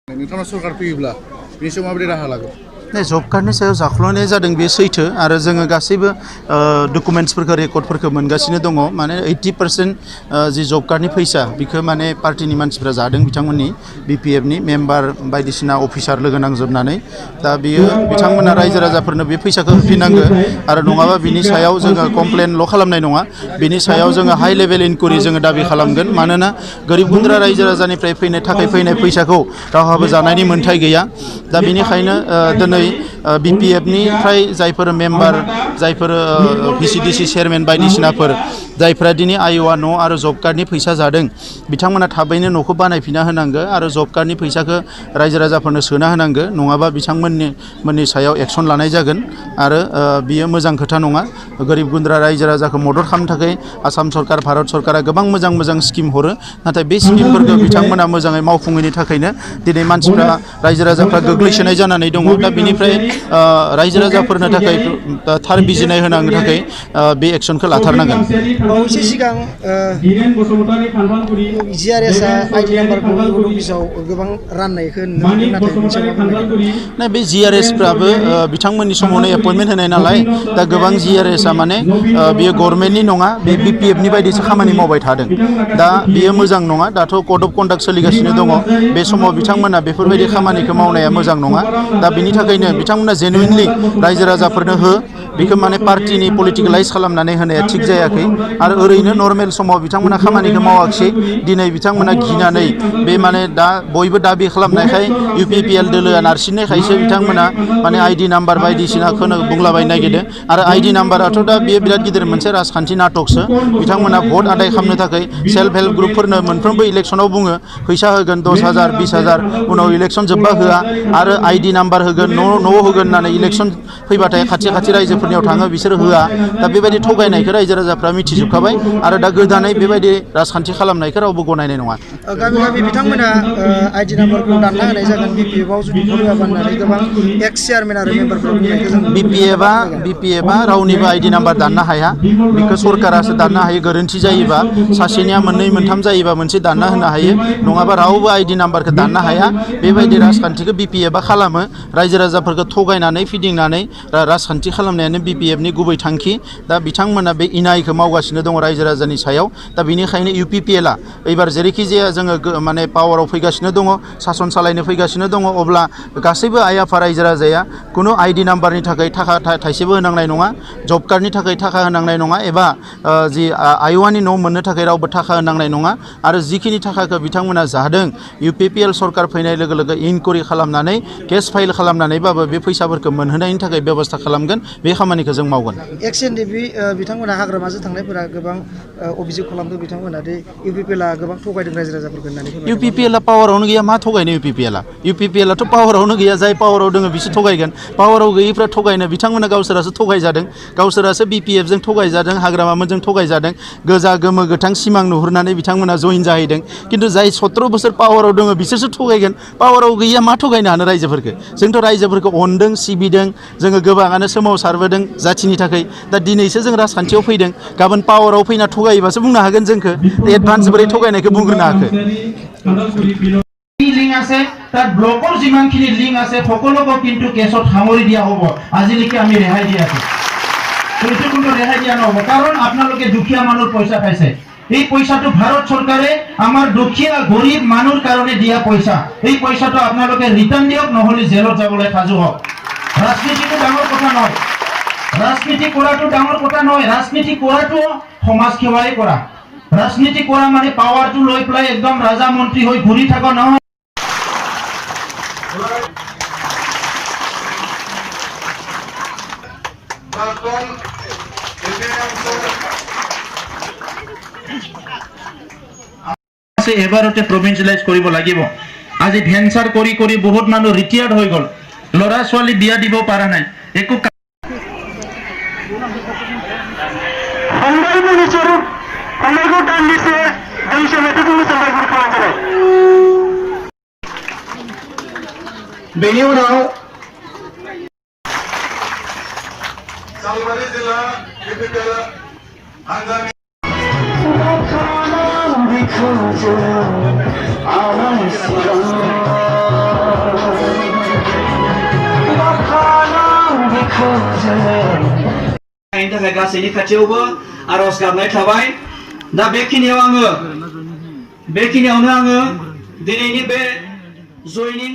नोंथांनाव सरकार फैयोब्ला बिनि सायाव माबोरै राहा लागोन? जब कार्डनि सायाव जाख्ल'नाय जादों बे सैथो आरो जोङो गासैबो डकुमेन्ट्सफोरखौ रेकर्डफोरखौ मोनगासिनो दङ माने 80% जि जब कार्डनि फैसा बेखौ माने पार्टिनि मानसिफ्रा जादों बिथांमोननि BPFनि मेम्बार बायदिसिना अफिसार लोगो नांजोबनानै दा बियो बिथांमोना रायजो राजाफोरनो बे फैसाखौ होफिननांगौ आरो नङाबा बिनि सायाव जोङो कमप्लेनल' खालामनाय नङा बिनि सायाव जोङो हाइ लेभेल इनकुवारि जोङो दाबि खालामगोन मानोना गोरिब गुन्द्रा रायजो राजानिफ्राय फैनाय फैसाखौ रावहाबो जानायनि मोन्थाय गैया दा बेनिखायनो दिनै BPFनिफ्राय जायफोर मेम्बार जायफोर VCDC चेयारमेन बायदिसिनाफोर जायफ्रा दिनै आइअआ न' आरो जब कार्डनि फैसा जादों बिथांमोना थाबैनो न'खौ बानायफिनना होनांगौ आरो जब कार्डनि फैसाखौ रायजो राजाफोरनो सोना होनांगौ नङाबा बिथांमोननि सायाव एक्सन लानाय जागोन आरो बियो मोजां खोथा नङा गोरिब गुन्द्रा रायजो राजाखौ मदद खालामनो थाखाय आसाम सरकार भारत सरकारा गोबां मोजां स्किम हरो नाथाय बे स्किमफोरखौ बिथांमोना मोजाङै मावफुङैनि थाखायनो दिनै मानसिफ्रा रायजो राजाफ्रा गोग्लैसोनाय जानानै दङ दा बेनिफ्राय रायजो राजाफोरनो थाखाय थार बिजिरनाय होनांनो थाखाय बे एक्सनखौ लाथारनांगोन बावैसो सिगां GRS आइडि नाम्बारखौ अफिसाव गोबां राननायखौ नाथाय बे GRSफ्राबो बिथांमोननि समावनो एपइन्टमेन्ट होनाय नालाय दा गोबां GRSआ माने बियो गभर्नमेन्टनि नङा बे BPFनि बायदिसो खामानि मावबाय थादों दा बियो मोजां नङा दाथ' कड अफ कन्डाक्ट सोलिगासिनो दङ बे समाव बिथांमोना बेफोरबायदि खामानिखौ मावनाया मोजां नङा दा बिनि थाखायनो बिथांमोना जेनुइनलि रायजो राजाफोरनो हो बेखौ माने पार्टिनि पलिटिकेलाइज खालामनानै होनाया थिग जायाखै आरो ओरैनो नर्मेल समाव बिथांमोना खामानिखौ मावाखिसै दिनै बिथांमोना गिनानै बे माने दा बयबो दाबि खालामनायखाय UPPL दोलोआ नारसिननायखायसो बिथांमोना माने आइडि नाम्बार बायदिसिनाखौ बुंलाबायनो नागिरदों आरो आइडि नाम्बाराथ' दा बेयो बिराद गिदिर मोनसे राजखान्थि नाटकसो बिथांमोना भट आदाय खालामनो थाखाय सेल्फ हेल्प ग्रुपफोरनो मोनफ्रोमबो इलेक्सनाव बुङो फैसा होगोन 10,000 20,000 उनाव इलेक्सन जोब्बा होआ आरो आइडि नाम्बार होगोन न'आव होगोन होननानै इलेक्सन फैबाथाय खाथि रायजोफोरनियाव थाङो बिसोर होआ दा बेबायदि थगायनायखौ रायजो राजाफ्रा मिथिजोबखाबाय आरो दा गोदानै बेबायदि राजखान्थि खालामनायखौ रावबो गनायनाय नङा गामि बिथांमोना आइडि नाम्बारखौ दानना होनाय जागोन BPFआव जुदि भट होआबा होननानै गोबां एक्स चेयारमेन आरो मेम्बारफोरा बुंनायखौ जों BPFआ रावनिबो आइडि नाम्बार दाननो हाया बेखौ सरकारासो दाननो हायो गोरोन्थि जायोबा सासेनिया मोननै मोनथाम जायोबा मोनसे दानना होनो हायो नङाबा रावबो आइडि नाम्बारखौ दाननो हाया बेबायदि राजखान्थिखौ BPFआ खालामो रायजो राजाफोरखौ थगायनानै फिदिंनानै राजखान्थि खालामनायानो BPFनि गुबै थांखि दा बिथांमोना बे इनायखौ मावगासिनो दङ रायजो राजानि सायाव दा बेनिखायनो UPPLआ एबार जेरैखि जाया जोङो माने पावाराव फैगासिनो दङ सासन सालायनो फैगासिनो दङ अब्ला गासैबो आइ आफा रायजो राजाया खुनु आइडि नाम्बारनि थाखाय थाखा थाइसेबो होनांनाय नङा जब कार्डनि थाखाय थाखा होनांनाय नङा एबा जि आइअआनि न' मोननो थाखाय रावबो थाखा होनांनाय नङा आरो जिखिनि थाखाखौ बिथांमोना जादों UPPL सरकार फैनाय लोगो लोगो इनकुवारि खालामनानै केस फाइल खालामनानैबाबो बे फैसाफोरखौ मोनहोनायनि थाखाय बेब'स्था खालामगोन बे खामानिखौ जों मावगोन XNDP बिथांमोना हाग्रामाजों थांनायफोरा गोबां अभियोग खालामदों बिथांमोना दि UPPLआ गोबां थगायदों रायजो राजाफोरखौ होननानै UPPLआ पावारावनो गैया मा थगायनो UPPLआथ' पावारावनो गैया जाय पावाराव दङ बिसोर थगायगोन पावाराव गैयैफ्रा थगायनो बिथांमोना गावसोरासो थगायजादों गावसोरासो BPFजों थगायजादों हाग्रामाजों थगायजादों गोजा गोमो गोथां सिमां नुहुरनानै बिथांमोना जइन जाहैदों खिन्थु जाय 17 बोसोर पावाराव दङ बिसोरसो थगायगोन पावाराव गैया मा थगायनो हानो रायजोफोरखौ जोंथ' रायजोफोरखौ अनदों सिबिदों जोङो गोबाङानो सोमावसारबोदों जाथिनि थाखाय दा दिनैसो जों राजखान्थियाव फैदों गाबोन पावाराव फैना थगायोबासो बुंनो हागोन जोंखौ एडभान्स बोरै थगायनायखौ बुंग्रोनो हाखो লিংক আছে তাত ব্লকৰ যিমানখিনি লিংক আছে সকলোকে কিন্তু কেছত সামৰি দিয়া হ'ব আজিলৈকে আমি ৰেহাই দিয়া আছে সেইটো কোনো ৰেহাই দিয়া নহ'ব কাৰণ আপোনালোকে দুখীয়া মানুহৰ পইচা খাইছে এই পইচাটো ভাৰত চৰকাৰে আমাৰ দুখীয়া গৰীব মানুহৰ কাৰণে দিয়া পইচা এই পইচাটো আপোনালোকে ৰিটাৰ্ণ দিয়ক নহ'লে জেলত যাবলৈ সাজু হওক ৰাজনীতিটো ডাঙৰ কথা নহয় ৰাজনীতি কৰাটো ডাঙৰ কথা নহয় ৰাজনীতি কৰাটো সমাজ সেৱাই কৰা ৰাজনীতি কৰা মানে পাৱাৰটো লৈ পেলাই একদম ৰাজা মন্ত্ৰী হৈ ঘূৰি থকা নহয় এবাৰতে প্ৰভিন্সিয়েলাইজ কৰিব লাগিব আজি ভেঞ্চাৰ কৰি বহুত মানুহ ৰিটায়াৰ্ড হৈ গ'ল ল'ৰা ছোৱালী বিয়া দিব পৰা নাই একো बेनि उनाव सालबारि जिल्ला UPPL हान्जानि আমার थाखाय गासैनि खाथियावबो आर'ज गाबनाय थाबाय दा बेखिनियावनो आङो दिनैनि बे जयनिं